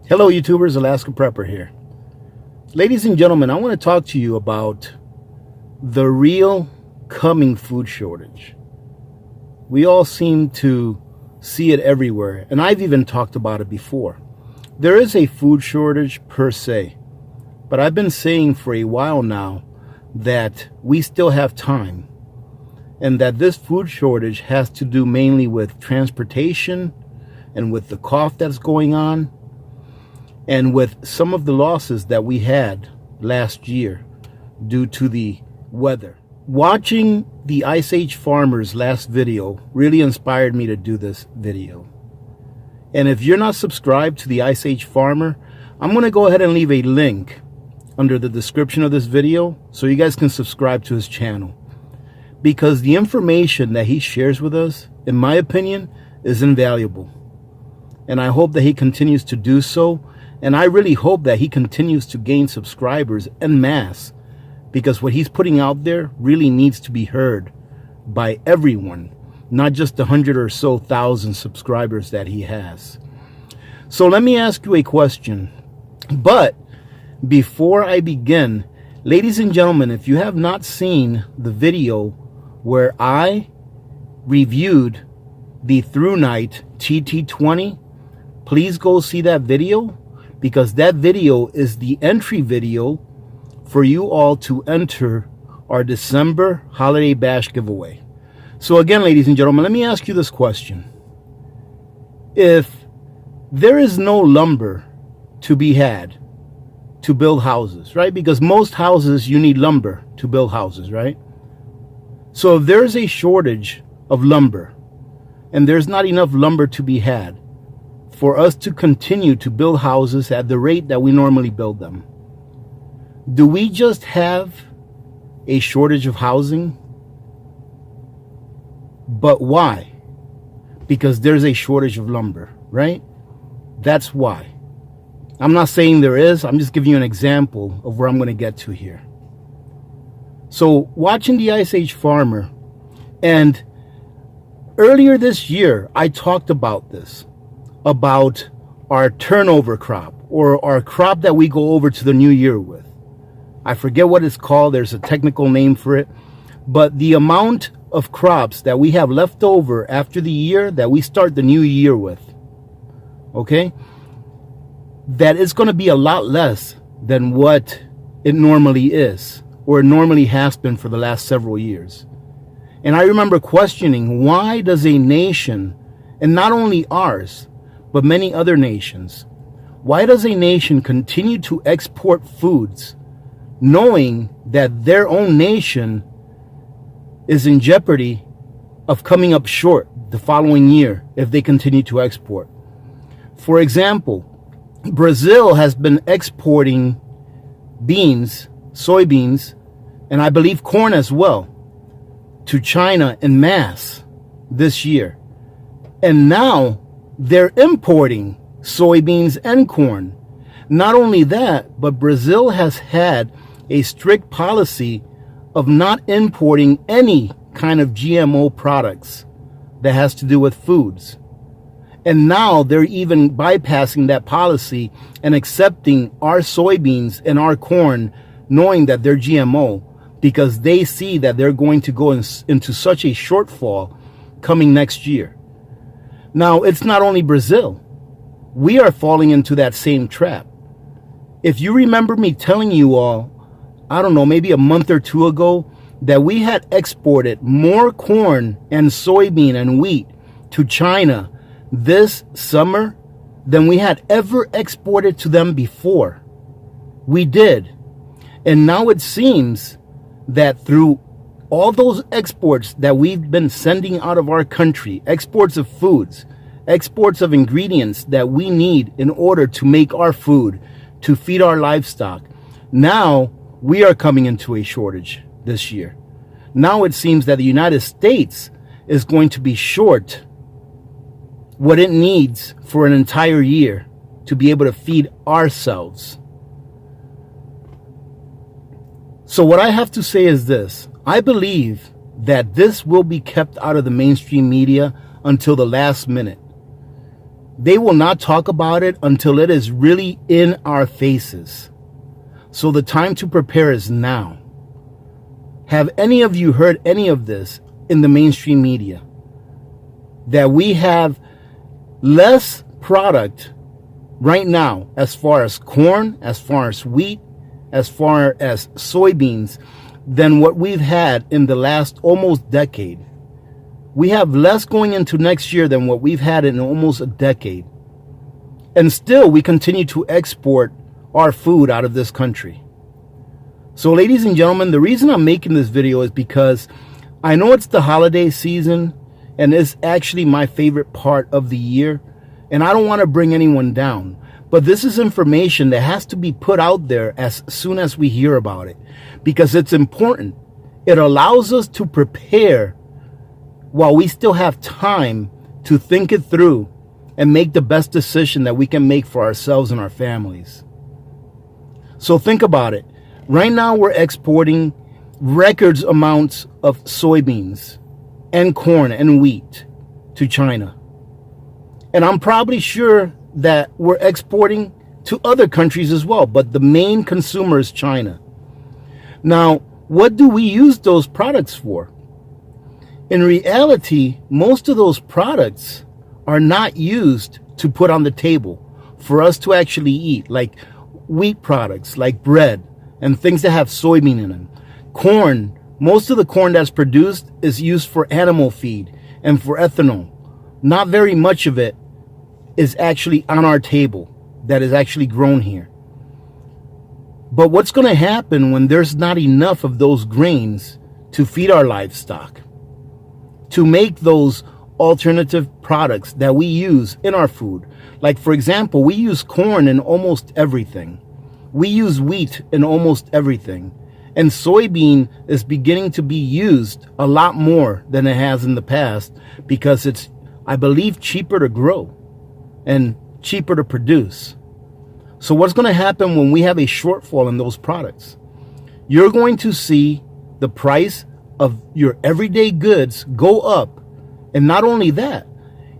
Hello YouTubers, Alaska Prepper here. Ladies and gentlemen, I want to talk to you about the real coming food shortage. We all seem to see it everywhere, and I've even talked about it before. There is a food shortage per se, but I've been saying for a while now that we still have time, and that this food shortage has to do mainly with transportation and with the cough that's going on, and with some of the losses that we had last year due to the weather. Watching the Ice Age Farmer's last video really inspired me to do this video. And if you're not subscribed to the Ice Age Farmer, I'm going to go ahead and leave a link under the description of this video so you guys can subscribe to his channel. Because the information that he shares with us, in my opinion, is invaluable. And I hope that he continues to do so. And I really hope that he continues to gain subscribers en masse, because what he's putting out there really needs to be heard by everyone, not just 100 or so thousand subscribers that he has. So let me ask you a question. But before I begin, ladies and gentlemen, if you have not seen the video where I reviewed the Through Night TT20, please go see that video, because that video is the entry video for you all to enter our December Holiday Bash giveaway. So again, ladies and gentlemen, let me ask you this question. If there is no lumber to be had to build houses, right? Because most houses, you need lumber to build houses, right? So if there's a shortage of lumber and there's not enough lumber to be had for us to continue to build houses at the rate that we normally build them, do we just have a shortage of housing? But why? Because there's a shortage of lumber, right? That's why. I'm not saying there is. I'm just giving you an example of where I'm going to get to here. So watching the Ice Age Farmer, and earlier this year, I talked about this, about our turnover crop, or our crop that we go over to the new year with. I forget what it's called. There's a technical name for it. But the amount of crops that we have left over after the year that we start the new year with, okay, that is going to be a lot less than what it normally is, or it normally has been for the last several years. And I remember questioning, why does a nation, and not only ours, but many other nations, why does a nation continue to export foods knowing that their own nation is in jeopardy of coming up short the following year if they continue to export? For example, Brazil has been exporting beans, soybeans, and I believe corn as well, to China en masse this year. And now they're importing soybeans and corn. Not only that, but Brazil has had a strict policy of not importing any kind of GMO products that has to do with foods. And now they're even bypassing that policy and accepting our soybeans and our corn, knowing that they're GMO, because they see that they're going to go into such a shortfall coming next year. Now, it's not only Brazil. We are falling into that same trap. If you remember me telling you all, I don't know, maybe a month or two ago, that we had exported more corn and soybean and wheat to China this summer than we had ever exported to them before. We did. And now it seems that through all those exports that we've been sending out of our country, exports of foods, exports of ingredients that we need in order to make our food, to feed our livestock, now we are coming into a shortage this year. Now it seems that the United States is going to be short what it needs for an entire year to be able to feed ourselves. So what I have to say is this. I believe that this will be kept out of the mainstream media until the last minute. They will not talk about it until it is really in our faces. So the time to prepare is now. Have any of you heard any of this in the mainstream media? That we have less product right now as far as corn, as far as wheat, as far as soybeans than what we've had in the last almost decade. We have less going into next year than what we've had in almost a decade. And still we continue to export our food out of this country. So ladies and gentlemen, the reason I'm making this video is because I know it's the holiday season and it's actually my favorite part of the year. And I don't want to bring anyone down, but this is information that has to be put out there as soon as we hear about it, because it's important. It allows us to prepare while we still have time to think it through and make the best decision that we can make for ourselves and our families. So think about it. Right now we're exporting records amounts of soybeans and corn and wheat to China. And I'm probably sure that we're exporting to other countries as well, but the main consumer is China. Now, what do we use those products for? In reality, most of those products are not used to put on the table for us to actually eat, like wheat products, like bread, and things that have soybean in them. Corn, most of the corn that's produced is used for animal feed and for ethanol. Not very much of it is actually on our table that is actually grown here. But what's going to happen when there's not enough of those grains to feed our livestock, to make those alternative products that we use in our food? Like, for example, we use corn in almost everything. We use wheat in almost everything. And soybean is beginning to be used a lot more than it has in the past because it's, I believe, cheaper to grow and cheaper to produce. So what's going to happen when we have a shortfall in those products? You're going to see the price of your everyday goods go up. And not only that,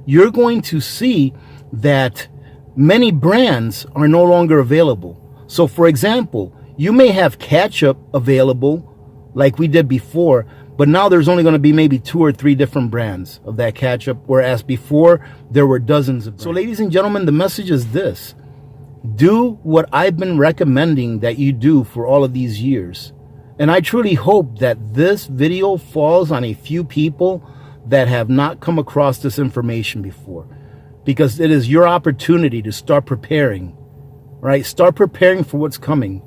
you're going to see that many brands are no longer available. So for example, you may have ketchup available like we did before, but now there's only going to be maybe 2 or 3 different brands of that ketchup, whereas before there were dozens of brands. So ladies and gentlemen, the message is this. Do what I've been recommending that you do for all of these years. And I truly hope that this video falls on a few people that have not come across this information before, because it is your opportunity to start preparing, right? Start preparing for what's coming.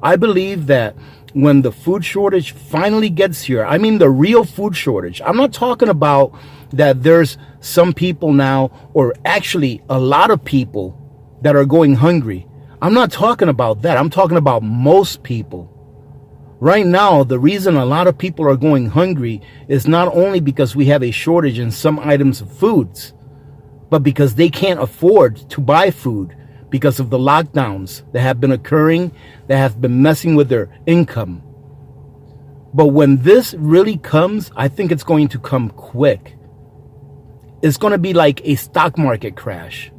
I believe that when the food shortage finally gets here, I mean the real food shortage. I'm not talking about that there's some people now, or actually a lot of people that are going hungry. I'm not talking about that. I'm talking about most people. Right now, the reason a lot of people are going hungry is not only because we have a shortage in some items of foods, but because they can't afford to buy food because of the lockdowns that have been occurring, that have been messing with their income. But when this really comes, I think it's going to come quick. It's going to be like a stock market crash.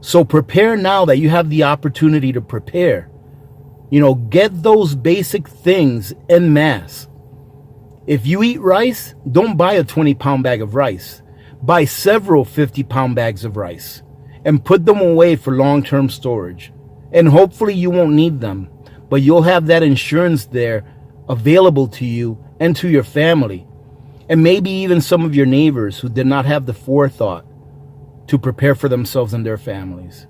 So prepare now that you have the opportunity to prepare. You know, get those basic things en masse. If you eat rice, don't buy a 20-pound bag of rice. Buy several 50-pound bags of rice and put them away for long-term storage. And hopefully you won't need them, but you'll have that insurance there available to you and to your family, and maybe even some of your neighbors who did not have the forethought to prepare for themselves and their families.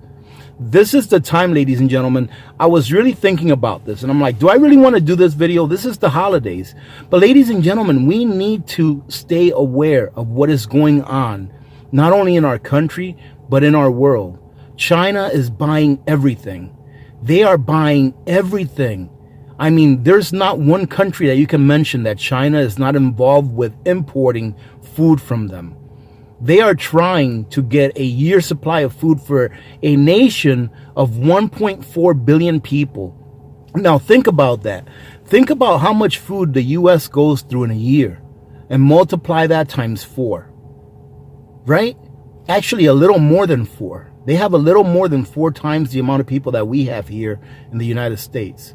This is the time, ladies and gentlemen. I was really thinking about this, and I'm like, do I really want to do this video? This is the holidays. But ladies and gentlemen, we need to stay aware of what is going on, not only in our country, but in our world. China is buying everything. They are buying everything. I mean, there's not one country that you can mention that China is not involved with importing food from them. They are trying to get a year's supply of food for a nation of 1.4 billion people. Now think about that. Think about how much food the U.S. goes through in a year and multiply that times 4, right? Actually, a little more than 4. They have a little more than 4 times the amount of people that we have here in the United States.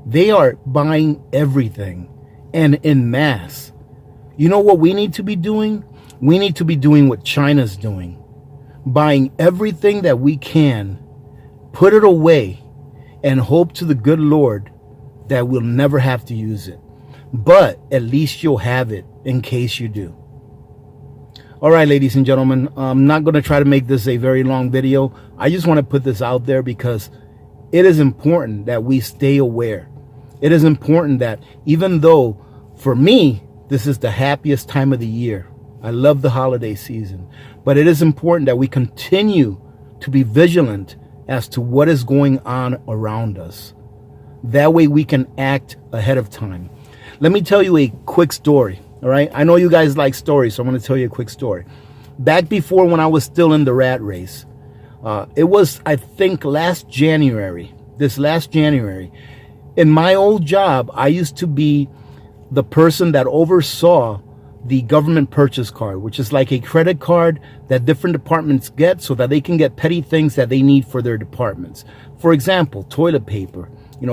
They are buying everything, and in mass. You know what we need to be doing? We need to be doing what China's doing. Buying everything that we can, put it away, and hope to the good Lord that we'll never have to use it. But at least you'll have it in case you do. All right, ladies and gentlemen, I'm not going to try to make this a very long video. I just want to put this out there because it is important that we stay aware. It is important that even though, for me, this is the happiest time of the year. I love the holiday season. But it is important that we continue to be vigilant as to what is going on around us. That way we can act ahead of time. Let me tell you a quick story. All right. I know you guys like stories, so I'm going to tell you a quick story. Back before, when I was still in the rat race, it was, I think, last January, in my old job, I used to be the person that oversaw the government purchase card, which is like a credit card that different departments get so that they can get petty things that they need for their departments. For example, toilet paper,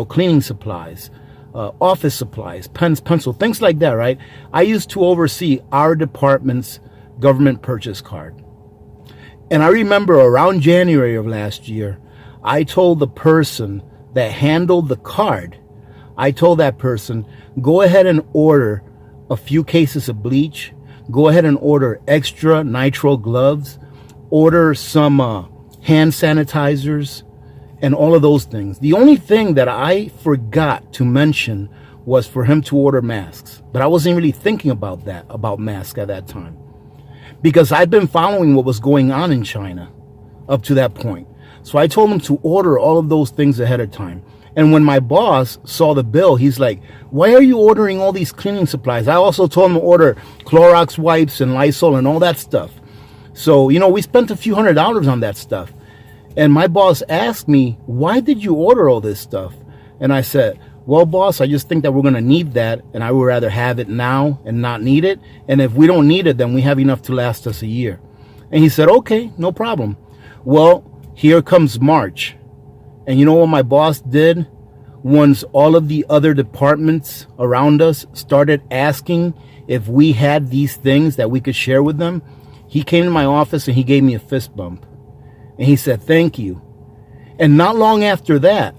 cleaning supplies, office supplies, pens, pencil, things like that, right? I used to oversee our department's government purchase card. And I remember around January of last year, I told the person that handled the card, I told that person, go ahead and order a few cases of bleach, go ahead and order extra nitrile gloves, order some hand sanitizers, and all of those things. The only thing that I forgot to mention was for him to order masks. But I wasn't really thinking about masks at that time, because I'd been following what was going on in China up to that point. So I told him to order all of those things ahead of time. And when my boss saw the bill, he's like, why are you ordering all these cleaning supplies? I also told him to order Clorox wipes and Lysol and all that stuff. So, we spent a few $100s on that stuff. And my boss asked me, why did you order all this stuff? And I said, well, boss, I just think that we're going to need that. And I would rather have it now and not need it. And if we don't need it, then we have enough to last us a year. And he said, okay, no problem. Well, here comes March. And you know what my boss did? Once all of the other departments around us started asking if we had these things that we could share with them, he came to my office and he gave me a fist bump. And he said, thank you. And not long after that,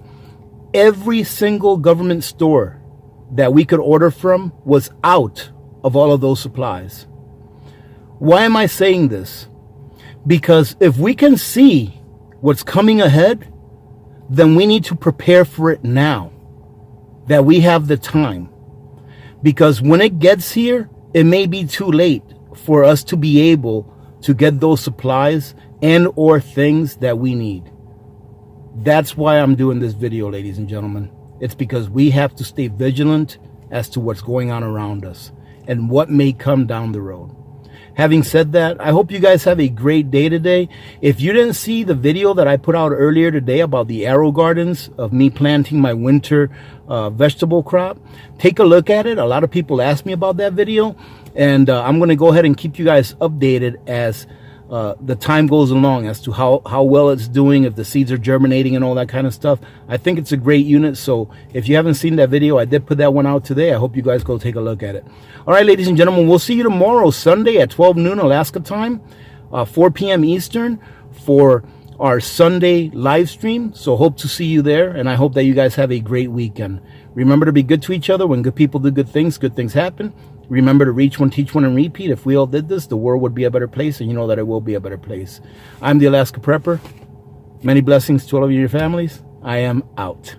every single government store that we could order from was out of all of those supplies. Why am I saying this? Because if we can see what's coming ahead, then we need to prepare for it now, that we have the time. Because when it gets here, it may be too late for us to be able to get those supplies and or things that we need. That's why I'm doing this video, ladies and gentlemen. It's because we have to stay vigilant as to what's going on around us and what may come down the road. Having said that, I hope you guys have a great day today. If you didn't see the video that I put out earlier today about the arrow gardens of me planting my winter vegetable crop, take a look at it. A lot of people asked me about that video, and I'm going to go ahead and keep you guys updated as the time goes along as to how well it's doing, if the seeds are germinating and all that kind of stuff. I think it's a great unit. So if you haven't seen that video, I did put that one out today. I hope you guys go take a look at it. All right, ladies and gentlemen, we'll see you tomorrow, Sunday at 12 noon Alaska time, 4 p.m. Eastern for our Sunday live stream. So hope to see you there. And I hope that you guys have a great weekend. Remember to be good to each other. When good people do good things happen. Remember to reach one, teach one, and repeat. If we all did this, the world would be a better place, and you know that it will be a better place. I'm the Alaska Prepper. Many blessings to all of you and your families. I am out.